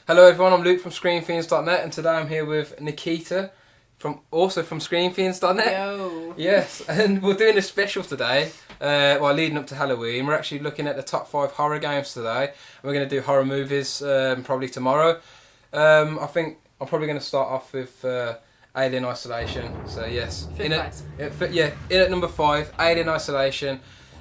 Hello everyone, I'm Luke from ScreenFiends.net and today I'm here with Nikita, from ScreenFiends.net. Yo! Yes, and we're doing a special today, leading up to Halloween. We're actually looking at the top 5 horror games today. And we're going to do horror movies probably tomorrow. I think I'm probably going to start off with Alien Isolation. So yes, in at number 5, Alien Isolation.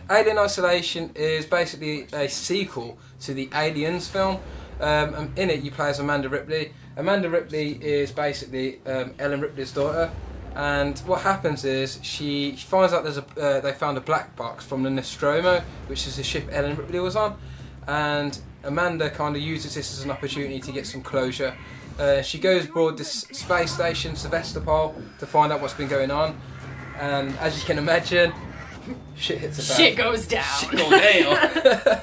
Alien Isolation is basically a sequel to the Aliens film. And in it you play as Amanda Ripley. Amanda Ripley is basically Ellen Ripley's daughter, and what happens is she finds out they found a black box from the Nostromo, which is the ship Ellen Ripley was on, and Amanda kind of uses this as an opportunity to get some closure. She goes aboard this space station, Sevastopol, to find out what's been going on, and as you can imagine, shit hits the fan. Shit goes down. Shit goes down.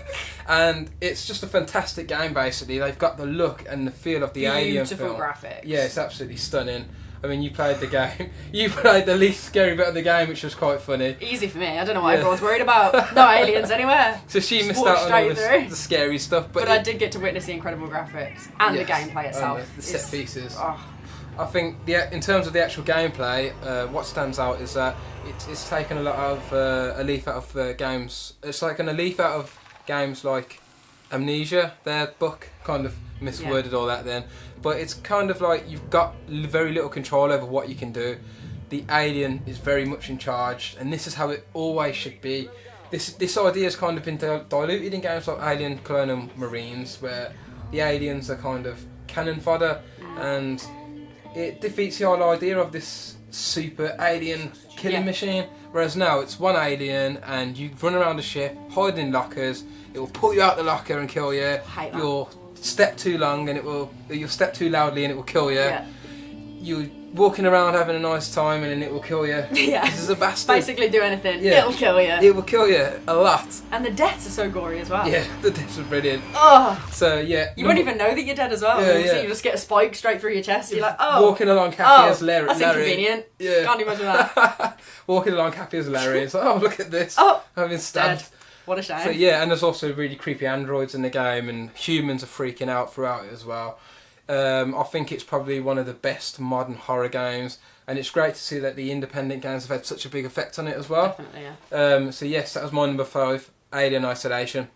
And it's just a fantastic game, basically. They've got the look and the feel of the Alien film. Beautiful graphics. Yeah, it's absolutely stunning. I mean, you played the game. You played the least scary bit of the game, which was quite funny. Easy for me. I don't know what everyone's worried about. No aliens anywhere. So she Just missed walk out on all straight the scary stuff. But I did get to witness the incredible graphics and the gameplay itself. And the set pieces. Oh. I think in terms of the actual gameplay, what stands out is that it's taken a lot of a leaf out of games. It's like a leaf out of games like Amnesia, their book, kind of misworded all that then. But it's kind of like you've got very little control over what you can do. The alien is very much in charge, and this is how it always should be. This idea has kind of been diluted in games like Alien Colonial Marines, where the aliens are kind of cannon fodder, and it defeats the whole idea of this super alien killing machine. Whereas now it's one alien and you run around the ship, hide in lockers, it will pull you out the locker and kill you. You'll step too long and you'll step too loudly and it will kill you. Yeah. You're walking around having a nice time and then it will kill you. Yeah. This is a bastard. Basically do anything, it'll kill you. It will kill you a lot. And the deaths are so gory as well. Yeah, the deaths are brilliant. Oh. So yeah. You won't even know that you're dead as well. So you just get a spike straight through your chest. You're like, oh. Walking along happy as Larry. That's inconvenient. Yeah. Can't imagine that. Walking along happy as Larry. It's like, oh, look at this. Oh. I've been stabbed. Dead. What a shame. So yeah, and there's also really creepy androids in the game, and humans are freaking out throughout it as well. I think it's probably one of the best modern horror games, and it's great to see that the independent games have had such a big effect on it as well. Definitely, yeah. So yes, that was my number 5, Alien Isolation.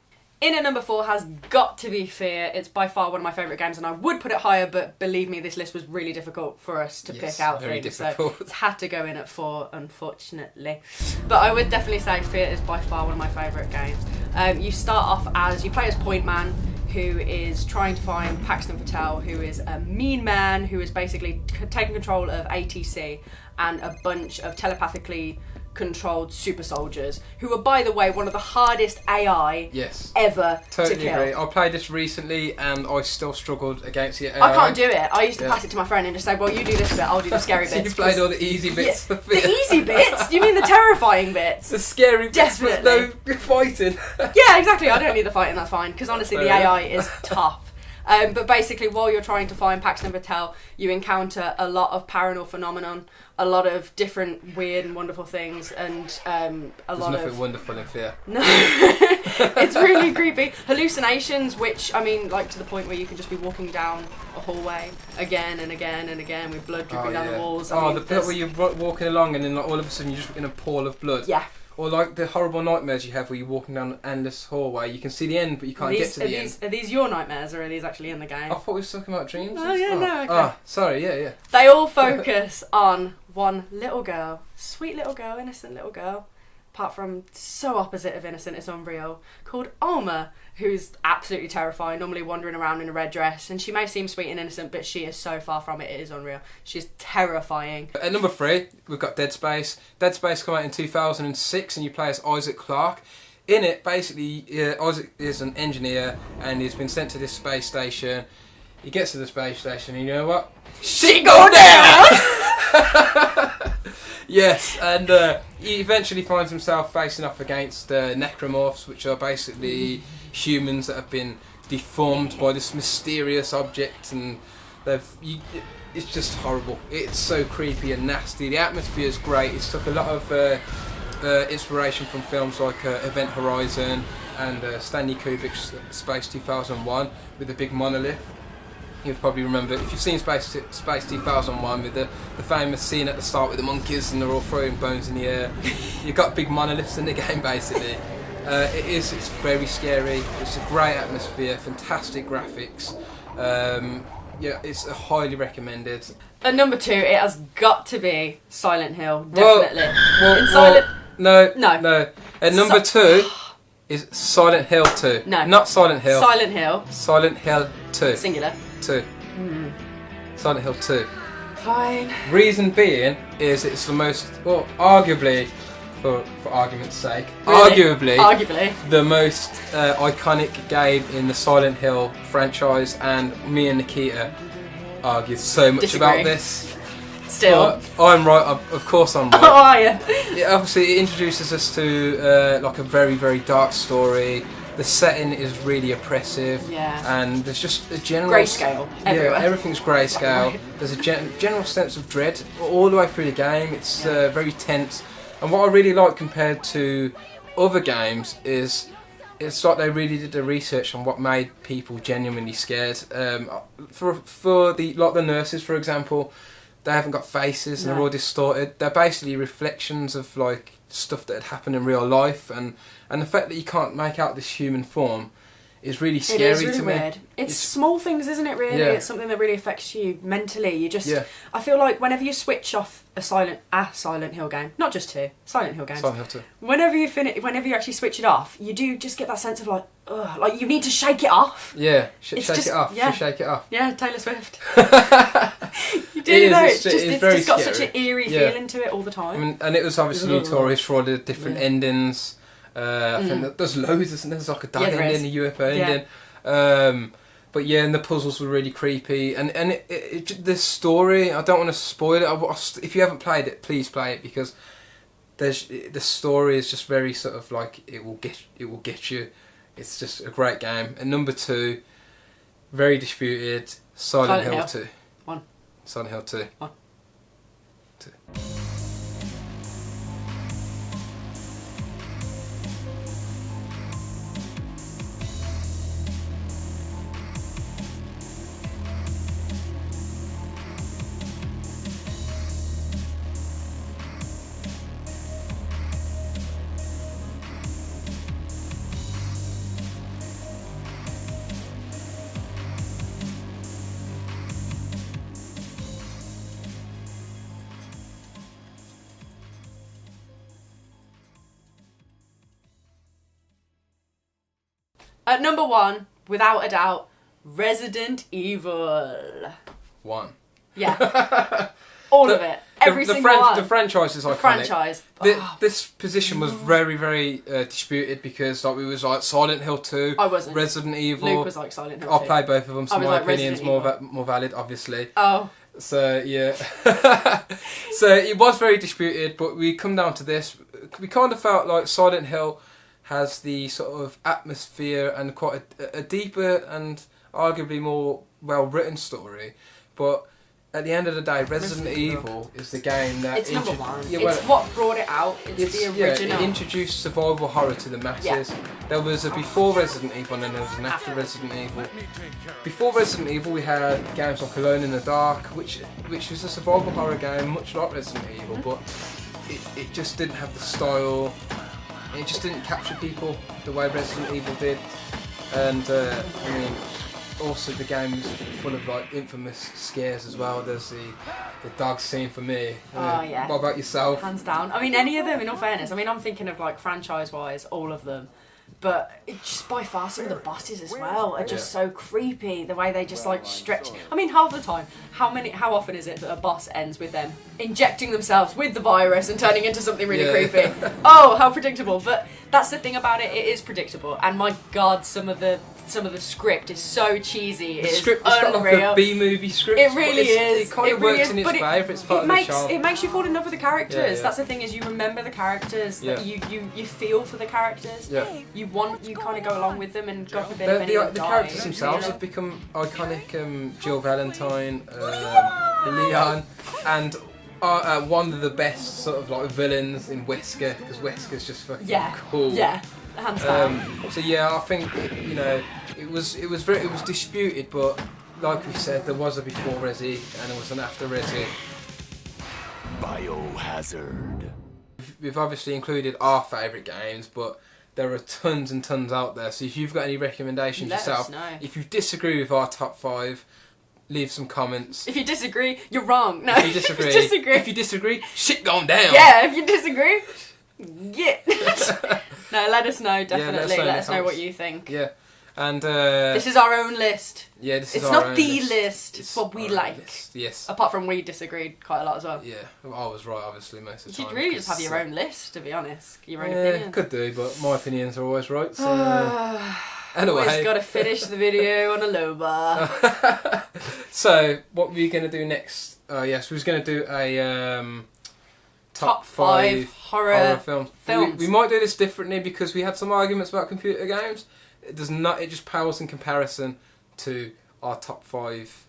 In at number 4 has got to be F.E.A.R. It's by far one of my favourite games, and I would put it higher, but believe me, this list was really difficult for us to pick out very things. difficult. So it's had to go in at 4, unfortunately. But I would definitely say F.E.A.R. is by far one of my favourite games. You start off you play as Point Man, who is trying to find Paxton Patel, who is a mean man who is basically taking control of ATC and a bunch of telepathically controlled super soldiers, who are, by the way, one of the hardest AI ever to kill. Agree. I played this recently and I still struggled against it. I can't do it. I used to pass it to my friend and just say, well, you do this bit, I'll do the scary So bits. you played all the easy bits. Yeah, the easy bits? You mean the terrifying bits? The scary bits. Definitely. No fighting. Yeah, exactly. I don't need the fighting, that's fine, because honestly the AI is tough. But basically, while you're trying to find Paxton Patel, you encounter a lot of paranormal phenomenon, a lot of different weird and wonderful things, and There's nothing wonderful in F.E.A.R. No, it's really creepy. Hallucinations, which, I mean, like to the point where you can just be walking down a hallway again and again and again with blood dripping down the walls. The bit where you're walking along and then like, all of a sudden you're just in a pool of blood. Yeah. Or like the horrible nightmares you have where you're walking down an endless hallway. You can see the end, but you can't get to the end. Are these your nightmares, or are these actually in the game? I thought we were talking about dreams. Oh, yeah, no, okay. Oh, sorry, yeah. They all focus on one little girl. Sweet little girl, innocent little girl. Apart from so opposite of innocent, it's unreal. Called Alma, who's absolutely terrifying, normally wandering around in a red dress. And she may seem sweet and innocent, but she is so far from it. It is unreal. She's terrifying. At number 3, we've got Dead Space. Dead Space came out in 2006, and you play as Isaac Clarke. In it, basically, Isaac is an engineer, and he's been sent to this space station. He gets to the space station, and you know what? She go down! Yes, and he eventually finds himself facing off against necromorphs, which are basically humans that have been deformed by this mysterious object, and it's just horrible. It's so creepy and nasty. The atmosphere is great. It's took a lot of inspiration from films like Event Horizon and Stanley Kubrick's Space 2001 with the big monolith. you'll probably remember, if you've seen Space 2001 with the famous scene at the start with the monkeys and they're all throwing bones in the air. You've got big monoliths in the game basically. It's very scary, it's a great atmosphere, fantastic graphics. Yeah, it's highly recommended. At number 2, it has got to be Silent Hill, definitely. No. At number 2 is Silent Hill 2. No. Not Silent Hill. Silent Hill. Silent Hill 2. Singular. 2. Silent Hill 2. Fine. Reason being is it's the most, well, arguably, for argument's sake, Really? arguably the most iconic game in the Silent Hill franchise, and me and Nikita argue so much Disagree. about this. Still. But I'm right, of course I'm right. Oh, are you? Yeah, obviously it introduces us to like a very, very dark story. The setting is really oppressive. Yeah. And there's just a general... Grayscale everywhere. Yeah, everything's grayscale. There's a general sense of dread all the way through the game. It's very tense. And what I really like compared to other games is it's like they really did the research on what made people genuinely scared. For the nurses, for example, they haven't got faces and they're all distorted. They're basically reflections of like stuff that had happened in real life, and the fact that you can't make out this human form is really scary. It is really to me. weird. It's small things, isn't it, really? Yeah. It's something that really affects you mentally. You just... Yeah. I feel like whenever you switch off a Silent Hill game, not just 2, Silent Hill games. Silent Hill 2. Whenever you actually switch it off, you do just get that sense of like, ugh, like you need to shake it off. Yeah, shake just- it off. yeah. Shake it off. Yeah, Taylor Swift. You do know, it's very just got scary. such an eerie feeling to it all the time. I mean, and it was obviously notorious for all the different endings. I think that there's loads, isn't there? There's like a dog there ending, is. a UFO ending. But yeah, and the puzzles were really creepy. And the story, I don't want to spoil it. If you haven't played it, please play it, because the story is just very sort of like it will get you. It's just a great game. And number 2, very disputed, Silent Hill 2. 1. Silent Hill 2. 1. 2. At number 1, without a doubt, Resident Evil. 1. Yeah. All of it. Every single one. The franchise is iconic. Franchise. This position was very, very disputed, because like we was like Silent Hill 2, I wasn't. Resident Evil. Luke was like Silent Hill 2. I played both of them, so I was my like opinion's Resident more valid, obviously. Oh. So yeah, so it was very disputed, but we come down to this. We kind of felt like Silent Hill has the sort of atmosphere and quite a deeper and arguably more well-written story, but at the end of the day, Resident Evil is the game that... It's number 1. Yeah, it's what brought it out. It's the original. It introduced survival horror to the masses. Yeah. There was a before Resident Evil and then there was an after Resident Evil. Before Resident Evil we had games like Alone in the Dark, which was a survival horror game, much like Resident Evil, but it just didn't have the style. It just didn't capture people the way Resident Evil did. And I mean, also the game is full of like infamous scares as well. There's the dog scene for me. Oh yeah. What about yourself? Hands down. I mean, any of them, in all fairness. I mean, I'm thinking of like franchise-wise, all of them. But it just by far some of the bosses as well are just so creepy. The way they just like stretch. I mean, half the time, how often is it that a boss ends with them injecting themselves with the virus and turning into something really creepy? Oh, how predictable! But that's the thing about it. It is predictable. And my God, some of the script is so cheesy. The it script is has got unreal. like a B-movie script. It really is. It kind of really works is, in its but favour. It's part of the charm. It makes you fall in love with the characters. Yeah, yeah. That's the thing, is you remember the characters. That you feel for the characters. Yeah. You kind of go along with them, and God forbid if The anyone characters dies, themselves you know? have become iconic. Jill Valentine, Leon, and one of the best sort of like villains in Wesker, because Wesker's just fucking cool. Yeah, hands down. So yeah, I think it was disputed, but like we said, there was a before Resi and there was an after Resi. Biohazard. We've obviously included our favourite games, but there are tons and tons out there. So if you've got any recommendations Let yourself, us know. if you disagree with our top 5, leave some comments. If you disagree, you're wrong. No, If you disagree, if you disagree, shit going down. Yeah, if you disagree, yeah. No, let us know, definitely. let Let us us know in know the what you think. Yeah, and This is our own list. yeah, this is It's our not own the list, it's what we our own like. list. Yes. Apart from we disagreed quite a lot as well. Yeah, well, I was right, obviously, most of You the time. should really just have 'cause, your own list, to be honest. Your own yeah, opinion. could do, but my opinions are always right. So, Always anyway, got to finish the video on a low bar. so what were we going to do next? Yes, we was going to do a Top 5 horror films. films. We might do this differently because we had some arguments about computer games. It does not. It just pales in comparison to our top 5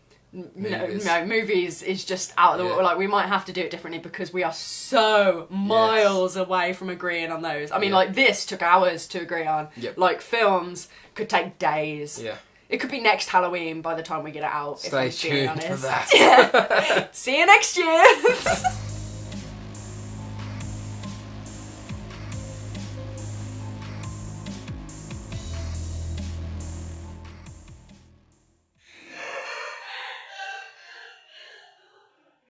movies. No, movies is just out of the Yeah. like we might have to do it differently because we are so miles away from agreeing on those. I mean, Yeah. like this took hours to agree on. Yep. Like films could take days. Yeah. It could be next Halloween by the time we get it out. Stay if I'm being tuned for honest. that. Yeah. See you next year.